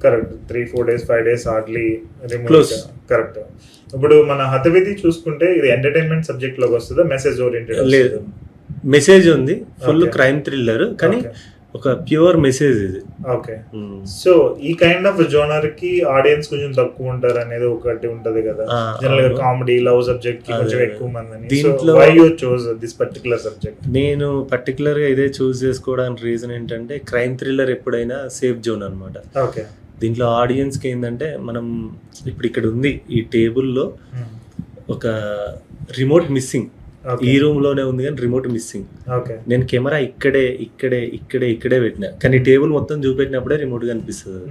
Correct 3-4 days 5 days hardly Close. Correct. ఇప్పుడు మన హతవిధి చూసుకుంటే ఇది ఎంటర్టైన్మెంట్ సబ్జెక్ట్ లోకి వస్తుందా, మెసేజ్ ఓరియంటెడ్? లేదు, మెసేజ్ ఉంది, ఫుల్ Okay. క్రైమ్ థ్రిల్లర్, కానీ Okay. ఒక ప్యూర్ మెసేజ్ ఇది. ఓకే. సో ఈ కైండ్ ఆఫ్ జోనర్ కి ఆడియన్స్ కొంచెం తక్కువ ఉంటారు అనేది ఒకటి ఉంటది కదా. జనరల్ గా కామెడీ లవ్ సబ్జెక్ట్ కి కొంచెం ఎక్కువ మంది. దీంట్లో why you choose this particular subject? నేను పర్టికులర్ గా ఇదే చూస్ చేసుకోవడానికి రీజన్ ఏంటంటే, క్రైమ్ థ్రిల్లర్ ఎప్పుడైనా సేఫ్ జోన్ అన్నమాట. ఓకే. దీంట్లో ఆడియన్స్ కి ఏంటంటే, మనం ఇప్పుడు ఇక్కడ ఉంది ఈ టేబుల్లో ఒక రిమోట్ మిస్సింగ్, ఈ రూమ్ లోనే ఉంది కానీ రిమోట్ మిస్సింగ్. ఓకే. నేను కెమెరా ఇక్కడే పెట్టినా, కానీ టేబుల్ మొత్తం చూపెట్టినప్పుడే రిమోట్ కనిపిస్తుంది.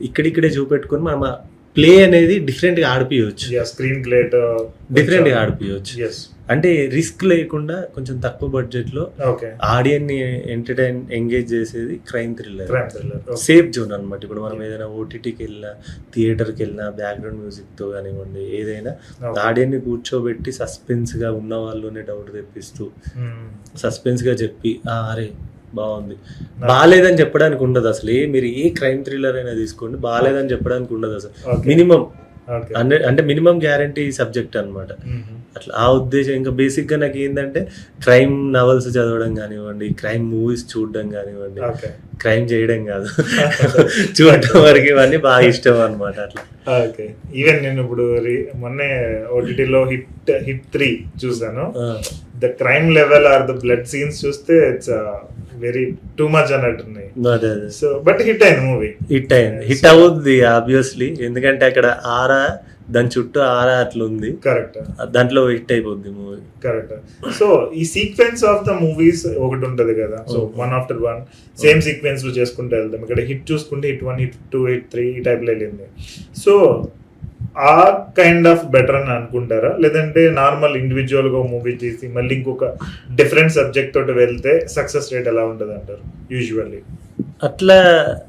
ఇక్కడిక్కడే చూపెట్టుకొని మనం ప్లే అనేది డిఫరెంట్ గా ఆడిపియవచ్చు, స్క్రీన్ ప్లే డిఫరెంట్ గా ఆడిపియవచ్చు. yes అంటే రిస్క్ లేకుండా కొంచెం తక్కువ బడ్జెట్ లో ఓకే ఆడియన్స్ ని ఎంగేజ్ చేసేది crime thriller, crime thriller. Safe zone అనమాట. ఇప్పుడు మనం ఏదైనా ఓటీటీకి వెళ్ళినా, థియేటర్కి వెళ్ళినా, బ్యాక్గ్రౌండ్ మ్యూజిక్ తో కానివ్వండి, ఏదైనా ఆడియన్స్ ని కూర్చోబెట్టి సస్పెన్స్ గా ఉన్న వాళ్ళనే డౌట్ తెప్పిస్తూ సస్పెన్స్ గా చెప్పి అరే బాగుంది, బాగాలేదని చెప్పడానికి ఉండదు అసలు. మీరు ఏ క్రైమ్ థ్రిల్లర్ అయినా తీసుకోండి, బాగాలేదని చెప్పడానికి ఉండదు అసలు. మినిమం అంటే మినిమం గ్యారంటీ సబ్జెక్ట్ అనమాట. అట్లా ఆ ఉద్దేశం. ఇంకా బేసిక్ గా నాకు ఏంటంటే, క్రైమ్ నవల్స్ చదవడం కానివ్వండి, క్రైమ్ మూవీస్ చూడడం కానివ్వండి, క్రైమ్ చేయడం కాదు చూడటం వరకు ఇవన్నీ బాగా ఇష్టం అనమాట. అట్లా. ఓకే. ఈవెన్ నేను ఇప్పుడు మొన్నే ఓటీటీలో హిట్ 3 చూసాను. The crime level or the blood scenes చూస్తే ఇట్స్ వెరీ టూ మచ్ అన్నట్టున్నాయి. సో బట్ హిట్ అయింది మూవీ. హిట్ అవుద్ది ఆబ్వియస్లీ, ఎందుకంటే అక్కడ ఆరా, దాని చుట్టూ ఆరా అట్లా ఉంది. కరెక్ట్. దాంట్లో హిట్ అయిపోద్ది మూవీ. కరెక్ట్. సో ఈ సీక్వెన్స్ ఆఫ్ ద మూవీస్ ఒకటి ఉంటది కదా. So one after one same sequence లో చేసుకుంటూ వెళ్తాం. ఇక్కడ హిట్ చూసుకుంటే హిట్ 1, హిట్ 2, హిట్ 3 ఈ టైప్ లో వెళ్ళింది. సో ఆ కైండ్ ఆఫ్ బెటర్ అని అనుకుంటారా, లేదంటే నార్మల్ ఇండివిజువల్ గా మూవీ తీసి మళ్ళీ ఇంకొక డిఫరెంట్ సబ్జెక్ట్ తోటి వెళ్తే సక్సెస్ రేట్ ఎలా ఉంటుంది అంటారు యూజువల్లీ? అట్లా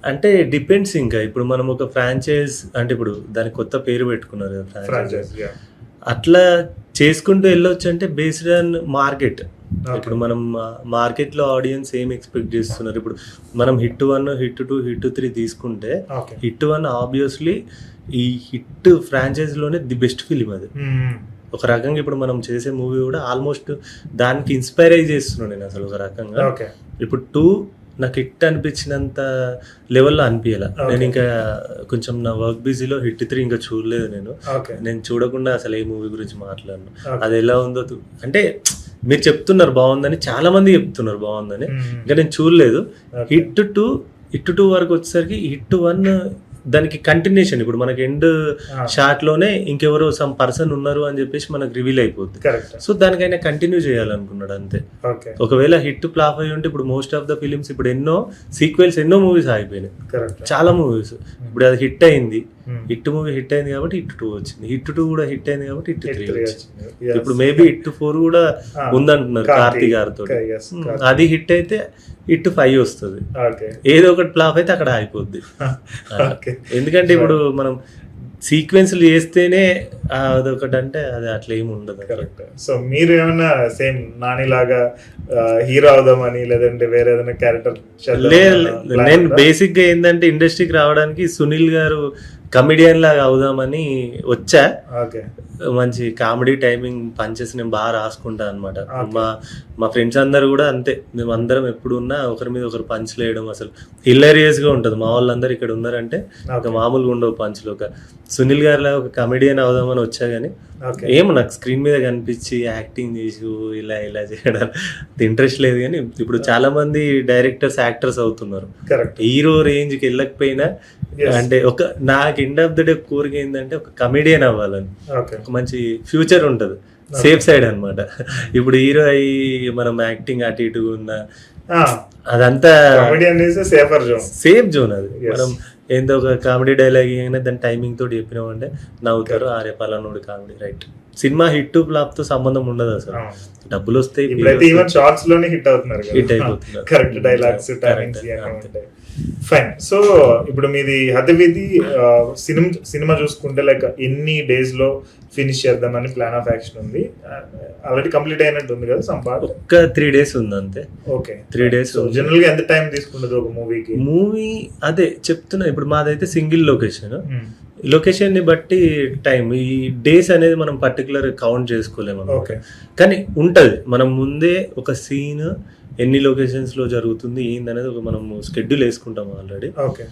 అంటే డిపెండ్స్. ఇంకా ఇప్పుడు మనం ఒక ఫ్రాంచైజ్ అంటే, ఇప్పుడు దానికి కొత్త పేరు పెట్టుకున్నారు కదా ఫ్రాంచైజ్, అట్లా చేసుకుంటూ వెళ్ళొచ్చు. అంటే బేస్డ్ ఆన్ మార్కెట్. ఇప్పుడు మనం మార్కెట్ లో ఆడియన్స్ ఏం ఎక్స్పెక్ట్ చేస్తున్నారు. ఇప్పుడు మనం హిట్ 1, హిట్ 2, హిట్ 3 తీసుకుంటే, హిట్ 1 ఆబ్వియస్లీ ఈ హిట్ ఫ్రాంచైజ్ లోనే ది బెస్ట్ ఫిలిం అది. ఒక రకంగా ఇప్పుడు మనం చేసే మూవీ కూడా ఆల్మోస్ట్ దానికి ఇన్స్పైర్ అయి చేస్తున్నాను నేను అసలు ఒక రకంగా. ఇప్పుడు 2 నాకు హిట్ అనిపించినంత లెవెల్లో అనిపించాల. నేను ఇంకా కొంచెం నా వర్క్ బిజీలో హిట్ 3 ఇంకా చూడలేదు. నేను చూడకుండా అసలు ఏ మూవీ గురించి మాట్లాడను. అది ఎలా ఉందో అంటే, మీరు చెప్తున్నారు బాగుందని, చాలా మంది చెప్తున్నారు బాగుందని, ఇంకా నేను చూడలేదు. హిట్ 2 వరకు వచ్చేసరికి హిట్ 1 దానికి కంటిన్యూషన్. ఇప్పుడు మనకి ఎండ్ షార్ట్ లోనే ఇంకెవరో సమ్ పర్సన్ ఉన్నారు అని చెప్పేసి మనకు రివీల్ అయిపోద్ది. సో దానికైనా కంటిన్యూ చేయాలనుకున్నాడు అంతే. ఒకవేళ హిట్ ఫ్లాప్ అయ్యి ఉంటే, ఇప్పుడు మోస్ట్ ఆఫ్ ద ఫిలిమ్స్ ఇప్పుడు ఎన్నో సీక్వెల్స్, ఎన్నో మూవీస్ ఆగిపోయినాయి, చాలా మూవీస్. ఇప్పుడు అది హిట్ అయింది, హిట్ మూవీ హిట్ అయింది కాబట్టి హిట్ 2 వచ్చింది, హిట్ 2 కూడా హిట్ అయింది కాబట్టి హిట్ 3 వచ్చింది. ఇప్పుడు మేబీ హిట్ 4 కూడా ఉందంటున్నారు కార్తీ గారితో. అది హిట్ అయితే హిట్ 5 వస్తుంది. ఏదో ఒకటి ఫ్లాప్ అయితే అక్కడ ఆగిపోద్ది. ఎందుకంటే ఇప్పుడు మనం సీక్వెన్స్లు చేస్తేనే అదొకటి, అంటే అది అట్లా ఏమి ఉండదు. కరెక్ట్. సో మీరు ఏమన్నా సేమ్ నానిలాగా హీరో అవుదామని, లేదంటే వేరే ఏదైనా క్యారెక్టర్? నేను బేసిక్ గా ఏంటంటే, ఇండస్ట్రీకి రావడానికి సునీల్ గారు కమెడియన్ లాగా అవుదామని వచ్చా. మంచి కామెడీ టైమింగ్ పంచెస్ నేను బాగా రాసుకుంటా అనమాట. మా ఫ్రెండ్స్ అందరు కూడా అంతే, మేము అందరం ఎప్పుడు ఉన్నా ఒకరి మీద ఒకరు పంచ్ లేయడం అసలు హిలేరియస్ గా ఉంటుంది. మా వాళ్ళందరూ ఇక్కడ ఉన్నారంటే ఒక మామూలుగా ఉండవు పంచ్లు. ఒక సునీల్ గారిలా ఒక కమెడియన్ అవుదామని వచ్చా, కానీ ఏమో నాకు స్క్రీన్ మీద కనిపించి యాక్టింగ్ చేసి ఇలా చేయడం ఇంట్రెస్ట్ లేదు. కానీ ఇప్పుడు చాలా మంది డైరెక్టర్స్, యాక్టర్స్ అవుతున్నారు. హీరో రేంజ్కి వెళ్ళకపోయినా, అంటే ఒక నాకు ఎండ్ ఆఫ్ ద డే కోరిక ఏంటంటే ఒక కమెడియన్ అవ్వాలని, ఒక మంచి ఫ్యూచర్ ఉంటుంది, సేఫ్ సైడ్ అనమాట. ఇప్పుడు హీరో అయ్యి మనం యాక్టింగ్ అటు ఇటు ఉన్నా అదంతా సేఫ్ జోన్. అది మనం ఏందో ఒక కామెడీ డైలాగ్ అయినా దాని టైమింగ్ తోటి చెప్పినామంటే నవ్వుతారు, ఆరే పలానోడు కామెడీ రైట్. సినిమా హిట్ ఫ్లాప్ తో సంబంధం ఉండదు అసలు. డబ్బులు వస్తాయి, హిట్ అయిపోతున్నారు. ఫైన్. సో ఇప్పుడు మీది హతవిధి సినిమా చూసుకుంటే లైక్ ఎన్ని డేస్ లో ఫినిష్ చేద్దామని ప్లాన్ ఆఫ్ యాక్షన్ ఉంది? ఆల్రెడీ కంప్లీట్ అయినట్టు ఉంది కదా సమ్ పార్ట్? ఒక్క 3 days ఉంది అంతే. Okay, 3 days. జనరల్ గా ఎంత టైం తీసుకుంటుంది ఒక మూవీకి? మూవీ అదే చెప్తున్నా, ఇప్పుడు మాదైతే సింగిల్ లొకేషన్ ని బట్టి టైం, ఈ డేస్ అనేది మనం పర్టికులర్ కౌంట్ చేసుకోలేము ఓకే. కానీ ఉంటది, మనం ముందే ఒక సీన్ ఎన్ని లొకేషన్స్ లో జరుగుతుంది ఏందనేది ఒక మనం షెడ్యూల్ వేసుకుంటాం ఆల్రెడీ. ఓకే.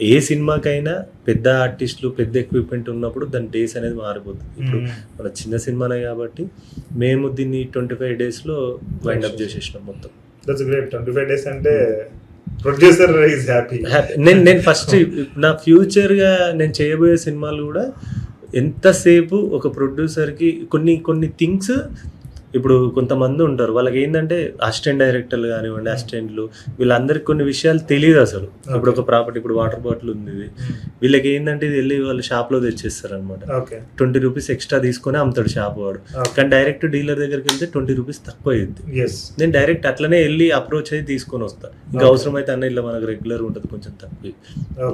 ఏ సినిమాకైనా పెద్ద ఆర్టిస్టులు పెద్ద ఎక్విప్మెంట్ ఉన్నప్పుడు దాని డేస్ అనేది మారిపోతుంది. ఇప్పుడు మన చిన్న సినిమానే కాబట్టి మేము దీన్ని 25 days లో వైండ్ అప్ చేసేసినాం మొత్తం. That's great. 25 days అంటే ప్రొడ్యూసర్ ఈజ్ హ్యాపీ. నేను ఫస్ట్ నా ఫ్యూచర్ గా నేను చేయబోయే సినిమాలు కూడా ఎంతసేపు ఒక ప్రొడ్యూసర్ కి కొన్ని థింగ్స్, ఇప్పుడు కొంతమంది ఉంటారు వాళ్ళకి ఏంటంటే అసిస్టెంట్ డైరెక్టర్లు కానివ్వండి, అసిస్టెంట్లు, వీళ్ళందరికీ కొన్ని విషయాలు తెలియదు అసలు. ఇప్పుడు ఒక ప్రాపర్టీ, ఇప్పుడు వాటర్ బాటిల్ ఉంది, ఇది వీళ్ళకి ఏంటంటే ఇది వెళ్ళి వాళ్ళు షాప్ లో తెచ్చేస్తారు అనమాట. 20 rupees ఎక్స్ట్రా తీసుకొని అమ్ముతాడు షాప్ వాడు. కానీ డైరెక్ట్ డీలర్ దగ్గరికి వెళ్తే 20 rupees తక్కువ అయ్యింది. నేను డైరెక్ట్ అట్లనే వెళ్ళి అప్రోచ్ అయ్యి తీసుకొని వస్తాను. ఇంకా అవసరం అయితే అన్న ఇలా మనకు రెగ్యులర్ ఉంటుంది కొంచెం తక్కువ,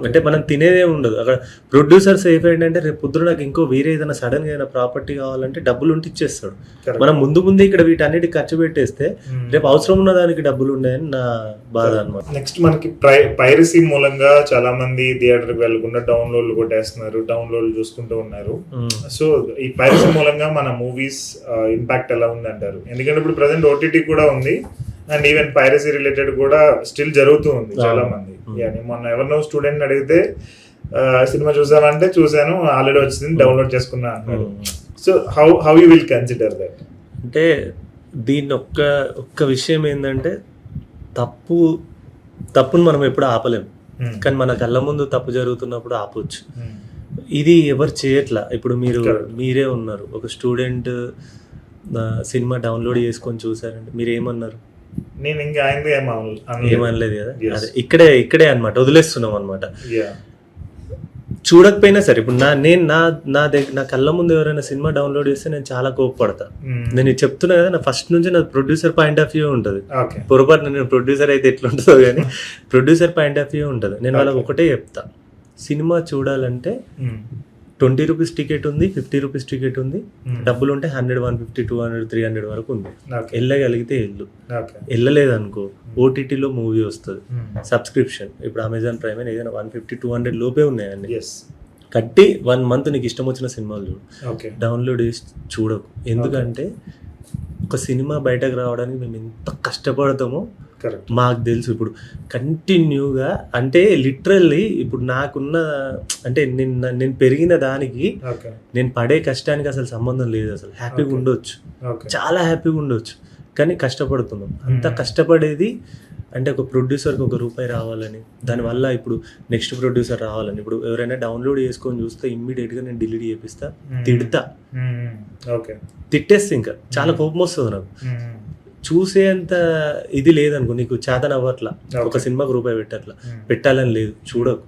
అంటే మనం తినేదే ఉండదు అక్కడ. ప్రొడ్యూసర్ సేఫ్ ఏంటంటే రేపు పొద్దున నాకు ఇంకో వేరే ఏదైనా సడన్ గా ఏదైనా ప్రాపర్టీ కావాలంటే డబ్బులు ఉంటే ఇచ్చేస్తాడు. మనం ముందు ఇక్కడ వీటన్నిటికి ఖర్చు పెట్టేస్తే రేపు అవసరం ఉన్న దానికి డబ్బులు ఉన్నాయని నా బాధ అన్నమాట. నెక్స్ట్ మనకి పైరసీ మూలంగా చాలా మంది థియేటర్ కి వెళ్ళకుండా డౌన్లోడ్లు కొట్టేస్తున్నారు, డౌన్లోడ్లు చూసుకుంటూ ఉన్నారు. సో ఈ పైరసీ మూలంగా మన మూవీస్ ఇంపాక్ట్ ఎలా ఉంది అంటారు? ఎందుకంటే ఇప్పుడు ప్రెసెంట్ ఓటీటీ కూడా ఉంది అండ్ ఈవెన్ పైరసీ రిలేటెడ్ కూడా స్టిల్ జరుగుతూ ఉంది చాలా మంది. మొన్న ఎవరినో స్టూడెంట్ అడిగితే సినిమా చూసామంటే చూసాను, ఆల్రెడీ వచ్చింది, డౌన్లోడ్ చేసుకున్నా అన్నారు. So how you will consider that? అంటే దీన్ని ఒక్క విషయం ఏంటంటే తప్పును మనం ఎప్పుడు ఆపలేము, కానీ మన కళ్ళ ముందు తప్పు జరుగుతున్నప్పుడు ఆపొచ్చు. ఇది ఎవరు చేయట్లా. ఇప్పుడు మీరే ఉన్నారు, ఒక స్టూడెంట్ సినిమా డౌన్లోడ్ చేసుకొని చూసారంటే మీరు ఏమన్నారు? నేను ఇంకా ఏమనలేదు కదా. అదే ఇక్కడే అనమాట వదిలేస్తున్నాం అనమాట. చూడకపోయినా సరే ఇప్పుడు నా కళ్ళ ముందు ఎవరైనా సినిమా డౌన్లోడ్ చేస్తే నేను చాలా కోపపడతా. నేను చెప్తున్నా కదా, నా ఫస్ట్ నుంచి నా ప్రొడ్యూసర్ పాయింట్ ఆఫ్ వ్యూ ఉంటుంది. పొరపాటు నేను ప్రొడ్యూసర్ అయితే ఎట్లుంటుందో కానీ ప్రొడ్యూసర్ పాయింట్ ఆఫ్ వ్యూ ఉంటుంది. నేను వాళ్ళకి ఒకటే చెప్తా, సినిమా చూడాలంటే 20 rupees టికెట్ ఉంది, 50 rupees టికెట్ ఉంది, డబ్బులు ఉంటే 100, 150, 200, 300 వరకు ఉంది. వెళ్ళగలిగితే వెళ్ళలేదు అనుకో ఓటీటీలో మూవీ వస్తుంది, సబ్స్క్రిప్షన్. ఇప్పుడు అమెజాన్ ప్రైమ్ ఏదైనా 150, 200 లోపే ఉన్నాయండి. కట్టి 1 month నీకు ఇష్టం వచ్చిన సినిమాలు చూడు, డౌన్లోడ్ చేసి చూడకు. ఎందుకంటే ఒక సినిమా బయటకు రావడానికి మేము ఎంత కష్టపడతామో మాకు తెలుసు. ఇప్పుడు కంటిన్యూగా అంటే లిటరల్లీ ఇప్పుడు నాకున్న అంటే నేను పెరిగిన దానికి నేను పడే కష్టానికి అసలు సంబంధం లేదు. అసలు హ్యాపీగా ఉండొచ్చు, చాలా హ్యాపీగా ఉండొచ్చు, కానీ కష్టపడుతున్నాం. అంత కష్టపడేది అంటే ఒక ప్రొడ్యూసర్కి ₹1 రావాలని, దానివల్ల ఇప్పుడు నెక్స్ట్ ప్రొడ్యూసర్ రావాలని. ఇప్పుడు ఎవరైనా డౌన్లోడ్ చేసుకొని చూస్తే ఇమ్మీడియట్గా నేను డిలీట్ చేపిస్తా, తిడతా, తిట్టేస్తే ఇంకా చాలా కోపం వస్తుంది నాకు. చూసేంత ఇది లేదనుకో, నీకు చేతన అవ్వట్లా, ఒక సినిమాకి ₹1 పెట్టాలని లేదు, చూడకు.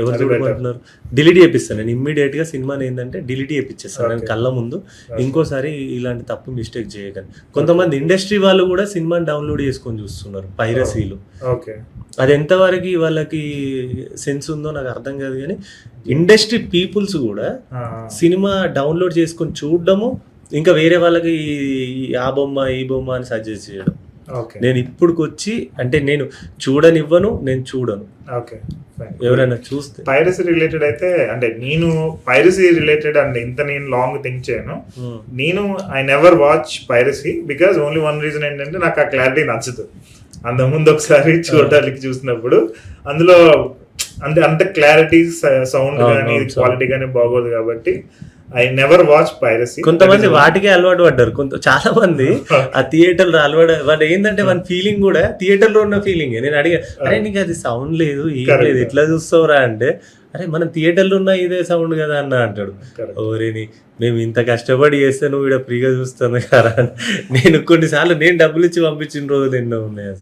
ఎవరు చూడమంటున్నారు? డిలీట్ చేపిస్తాను నేను ఇమ్మీడియట్ గా. సినిమాని ఏంటంటే డిలీట్ చేపిచ్చేస్తాను నేను కళ్ళ ముందు. ఇంకోసారి ఇలాంటి తప్పు మిస్టేక్ చేయకండి. కొంతమంది ఇండస్ట్రీ వాళ్ళు కూడా సినిమాని డౌన్లోడ్ చేసుకొని చూస్తున్నారు, పైరసీలు. అది ఎంతవరకు వాళ్ళకి సెన్స్ ఉందో నాకు అర్థం కాదు, కానీ ఇండస్ట్రీ పీపుల్స్ కూడా సినిమా డౌన్లోడ్ చేసుకొని చూడడము, ఇంకా వేరే వాళ్ళకి ఆ బొమ్మ ఈ బొమ్మ అని సజెస్ట్ చేయడం. నేను ఇప్పుడుకొచ్చి అంటే నేను చూడనివ్వను, నేను చూడను. ఎవరైనా చూస్తే పైరసీ రిలేటెడ్ అయితే అంటే నేను పైరసీ రిలేటెడ్ అంటే ఇంత నేను లాంగ్ థింక్ చేయను. నేను I never watch piracy because only one reason ఏంటంటే నాకు ఆ క్లారిటీ నచ్చదు. అంతకుముందు ఒకసారి చూడటానికి చూసినప్పుడు అందులో అంత క్లారిటీ, సౌండ్ కానీ క్వాలిటీ కానీ బాగోదు కాబట్టి ఐ నెవర్ వాచ్ పైరసీ. కొంతమంది వాటికే అలవాటు పడ్డారు, చాలా మంది ఆ థియేటర్ లో అలవాటు. వాడు ఏంటంటే మన ఫీలింగ్ కూడా థియేటర్ లో ఉన్న ఫీలింగ్. నేను అడిగా, అరే నీకు అది సౌండ్ లేదు ఏం లేదు ఎట్లా చూస్తావురా అంటే, అరే మనం థియేటర్ లో ఉన్న ఇదే సౌండ్ కదా అన్న అంటాడు. ఓరేని మేము ఇంత కష్టపడి చేస్తే నువ్వు ఇక్కడ ఫ్రీగా చూస్తాను కదా. నేను కొన్నిసార్లు నేను డబ్బులు ఇచ్చి పంపించిన రోజులు ఎన్నో ఉన్నాయి.